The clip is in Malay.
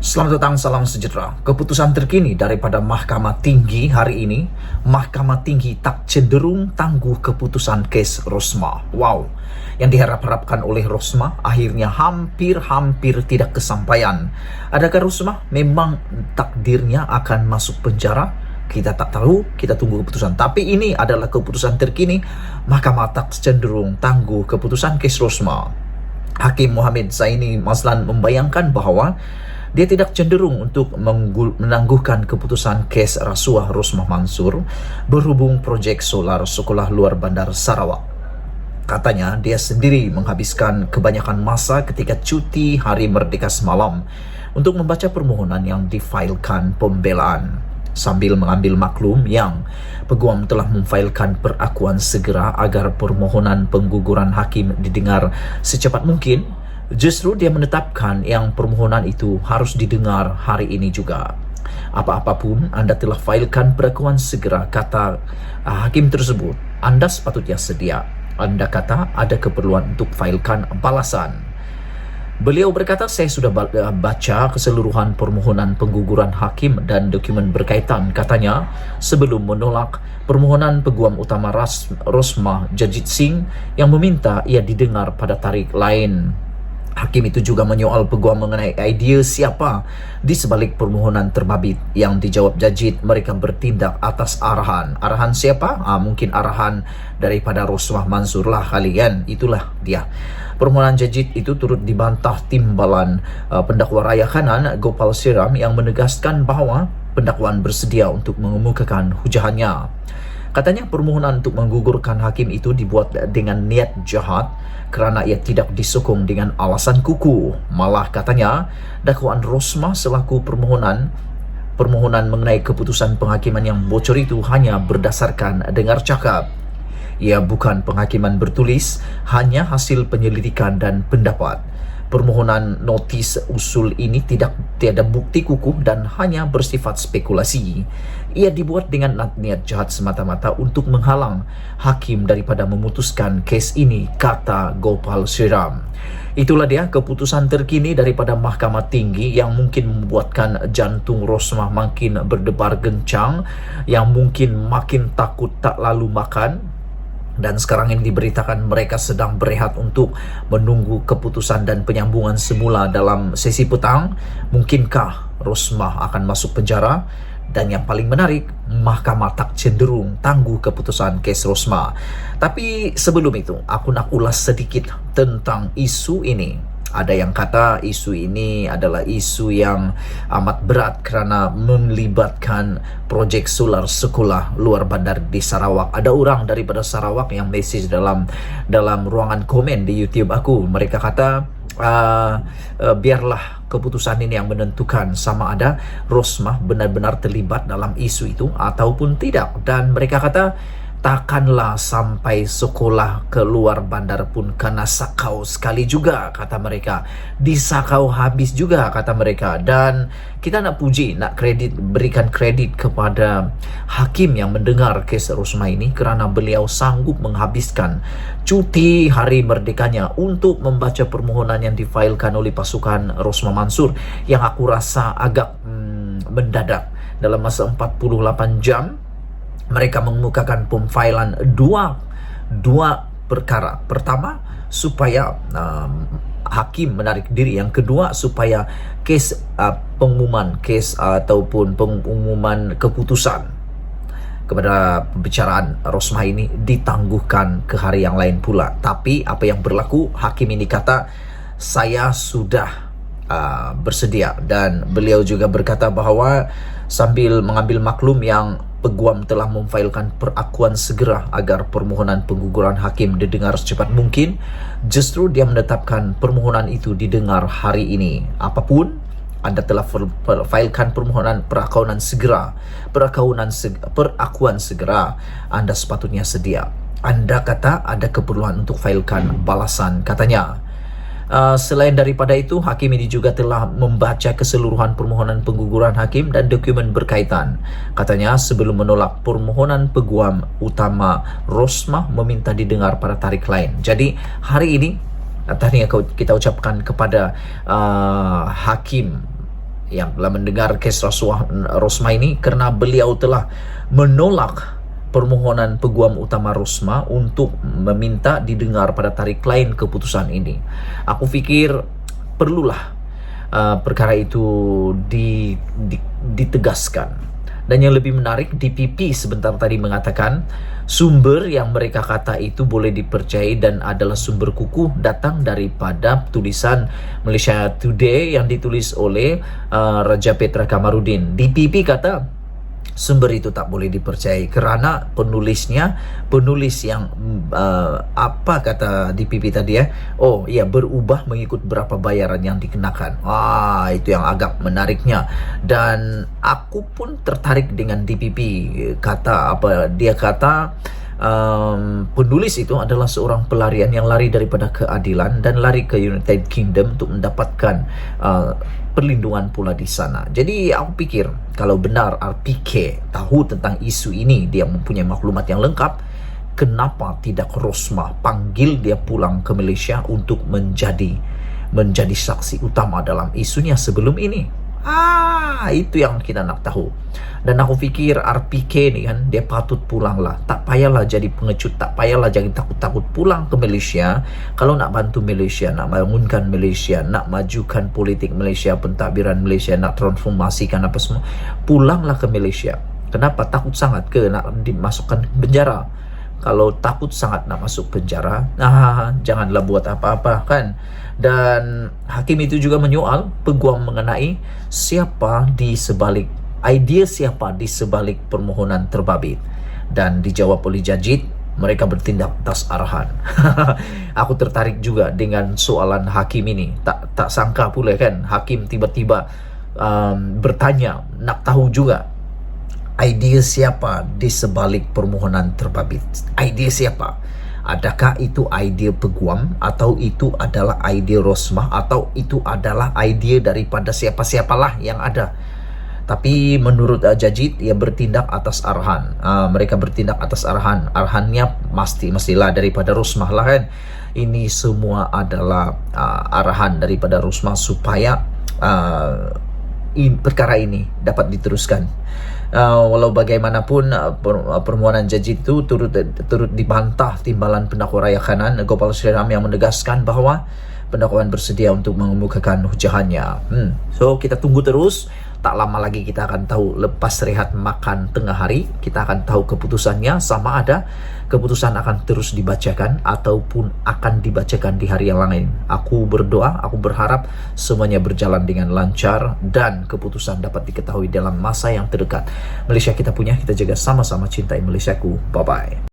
Selamat datang, salam sejahtera. Keputusan terkini daripada Mahkamah Tinggi hari ini, Mahkamah Tinggi tak cenderung tangguh keputusan kes Rosmah. Wow, yang diharap-harapkan oleh Rosmah akhirnya hampir tidak kesampaian. Adakah Rosmah memang takdirnya akan masuk penjara? Kita tak tahu, kita tunggu keputusan. Tapi ini adalah keputusan terkini, Mahkamah tak cenderung tangguh keputusan kes Rosmah. Hakim Muhammad Zaini Mazlan membayangkan bahawa dia tidak cenderung untuk menangguhkan keputusan kes rasuah Rosmah Mansur berhubung projek solar sekolah luar bandar Sarawak. Katanya dia sendiri menghabiskan kebanyakan masa ketika cuti Hari Merdeka semalam untuk membaca permohonan yang difailkan pembelaan. Sambil mengambil maklum yang peguam telah memfailkan perakuan segera agar permohonan pengguguran hakim didengar secepat mungkin, justru dia menetapkan yang permohonan itu harus didengar hari ini juga. Apa-apapun Anda telah failkan perakuan segera, kata hakim tersebut, Anda sepatutnya sedia. Anda kata ada keperluan untuk failkan balasan. Beliau berkata, saya sudah baca keseluruhan permohonan pengguguran hakim dan dokumen berkaitan. Katanya, sebelum menolak permohonan peguam utama Rosmah Jajit Singh yang meminta ia didengar pada tarikh lain. Hakim itu juga menyoal peguam mengenai idea siapa di sebalik permohonan terbabit. Yang dijawab Jajit, mereka bertindak atas arahan. Arahan siapa? Mungkin arahan daripada Rosmah Mansur lah kalian. Itulah dia. Permohonan Jajit itu turut dibantah timbalan pendakwa raya kanan Gopal Siram yang menegaskan bahawa pendakwaan bersedia untuk mengemukakan hujahannya. Katanya permohonan untuk menggugurkan hakim itu dibuat dengan niat jahat kerana ia tidak disokong dengan alasan kukuh. Malah katanya dakwaan Rosmah selaku permohonan mengenai keputusan penghakiman yang bocor itu hanya berdasarkan dengar cakap. Ia bukan penghakiman bertulis, hanya hasil penyelidikan dan pendapat. Permohonan notis usul ini tiada bukti kukuh dan hanya bersifat spekulasi. Ia dibuat dengan niat jahat semata-mata untuk menghalang hakim daripada memutuskan kes ini, kata Gopal Siram. Itulah dia keputusan terkini daripada Mahkamah Tinggi yang mungkin membuatkan jantung Rosmah makin berdebar kencang, yang mungkin makin takut tak lalu makan. Dan sekarang ini diberitakan mereka sedang berehat untuk menunggu keputusan dan penyambungan semula dalam sesi petang. Mungkinkah Rosmah akan masuk penjara? Dan yang paling menarik, Mahkamah tak cenderung tangguh keputusan kes Rosmah. Tapi sebelum itu, aku nak ulas sedikit tentang isu ini. Ada yang kata isu ini adalah isu yang amat berat kerana melibatkan projek solar sekolah luar bandar di Sarawak. Ada orang daripada Sarawak yang message dalam ruangan komen di YouTube aku. Mereka kata biarlah keputusan ini yang menentukan sama ada Rosmah benar-benar terlibat dalam isu itu ataupun tidak. Dan mereka kata takkanlah sampai sekolah ke luar bandar pun kena sakau sekali juga, kata mereka. Disakau habis juga, kata mereka. Dan kita nak puji, nak berikan kredit kepada hakim yang mendengar kes Rosmah ini kerana beliau sanggup menghabiskan cuti Hari Merdekanya untuk membaca permohonan yang difailkan oleh pasukan Rosmah Mansur yang aku rasa agak mendadak. Dalam masa 48 jam mereka mengemukakan pemfailan dua perkara. Pertama, supaya hakim menarik diri. Yang kedua, supaya kes pengumuman ataupun pengumuman keputusan kepada pembicaraan Rosmah ini ditangguhkan ke hari yang lain pula. Tapi apa yang berlaku, hakim ini kata, saya sudah bersedia. Dan beliau juga berkata bahawa sambil mengambil maklum yang peguam telah memfailkan perakuan segera agar permohonan pengguguran hakim didengar secepat mungkin, justru dia menetapkan permohonan itu didengar hari ini. Apapun Anda telah failkan permohonan perakuan segera, Anda sepatutnya sedia. Anda kata ada keperluan untuk failkan balasan, katanya. Selain daripada itu, hakim ini juga telah membaca keseluruhan permohonan pengguguran hakim dan dokumen berkaitan. Katanya sebelum menolak permohonan peguam utama Rosmah meminta didengar pada tarikh lain. Jadi hari ini tahniah kita ucapkan kepada hakim yang telah mendengar kes Rosmah ini karena beliau telah menolak permohonan peguam utama Rosmah untuk meminta didengar pada tarikh lain keputusan ini. Aku pikir perlulah perkara itu ditegaskan. Dan yang lebih menarik, DPP sebentar tadi mengatakan sumber yang mereka kata itu boleh dipercayai dan adalah sumber kukuh datang daripada tulisan Malaysia Today yang ditulis oleh Raja Petra Kamarudin. DPP kata sumber itu tak boleh dipercayai kerana penulis yang apa kata DPP tadi berubah mengikut berapa bayaran yang dikenakan. Itu yang agak menariknya, dan aku pun tertarik dengan DPP. Dia kata penulis itu adalah seorang pelarian yang lari daripada keadilan dan lari ke United Kingdom untuk mendapatkan perlindungan pula di sana. Jadi aku pikir kalau benar RPK tahu tentang isu ini, dia mempunyai maklumat yang lengkap, kenapa tidak Rosmah panggil dia pulang ke Malaysia untuk menjadi saksi utama dalam isunya sebelum ini? Itu yang kita nak tahu. Dan aku fikir RPK ni kan, dia patut pulanglah. Tak payahlah jadi pengecut, tak payahlah jadi takut-takut pulang ke Malaysia. Kalau nak bantu Malaysia, nak bangunkan Malaysia, nak majukan politik Malaysia, pentadbiran Malaysia, nak transformasikan apa semua, pulanglah ke Malaysia. Kenapa? Takut sangat ke nak dimasukkan penjara? Kalau takut sangat nak masuk penjara, janganlah buat apa-apa kan. Dan hakim itu juga menyoal peguam mengenai siapa di sebalik permohonan terbabit. Dan dijawab oleh Jajit, mereka bertindak atas arahan. Aku tertarik juga dengan soalan hakim ini. Tak sangka pula kan, hakim tiba-tiba bertanya, nak tahu juga idea siapa di sebalik permohonan terbabit. Idea siapa? Adakah itu idea peguam, atau itu adalah idea Rosmah, atau itu adalah idea daripada siapa-siapalah yang ada? Tapi menurut Jajit, ia bertindak atas arahan. Mereka bertindak atas arahan. Arahannya mestilah daripada Rosmah lah kan. Ini semua adalah arahan daripada Rosmah supaya perkara ini dapat diteruskan. Walau bagaimanapun permohonan Jajit itu turut dibantah timbalan pendakwa Raya Khanan Gopal Sriram yang menegaskan bahawa pendakwaan bersedia untuk mengemukakan hujahannya. So kita tunggu terus. Tak lama lagi kita akan tahu, lepas rehat makan tengah hari, kita akan tahu keputusannya, sama ada keputusan akan terus dibacakan ataupun akan dibacakan di hari yang lain. Aku berdoa, aku berharap semuanya berjalan dengan lancar dan keputusan dapat diketahui dalam masa yang terdekat. Malaysia kita punya, kita jaga sama-sama, cintai Malaysiaku. Bye-bye.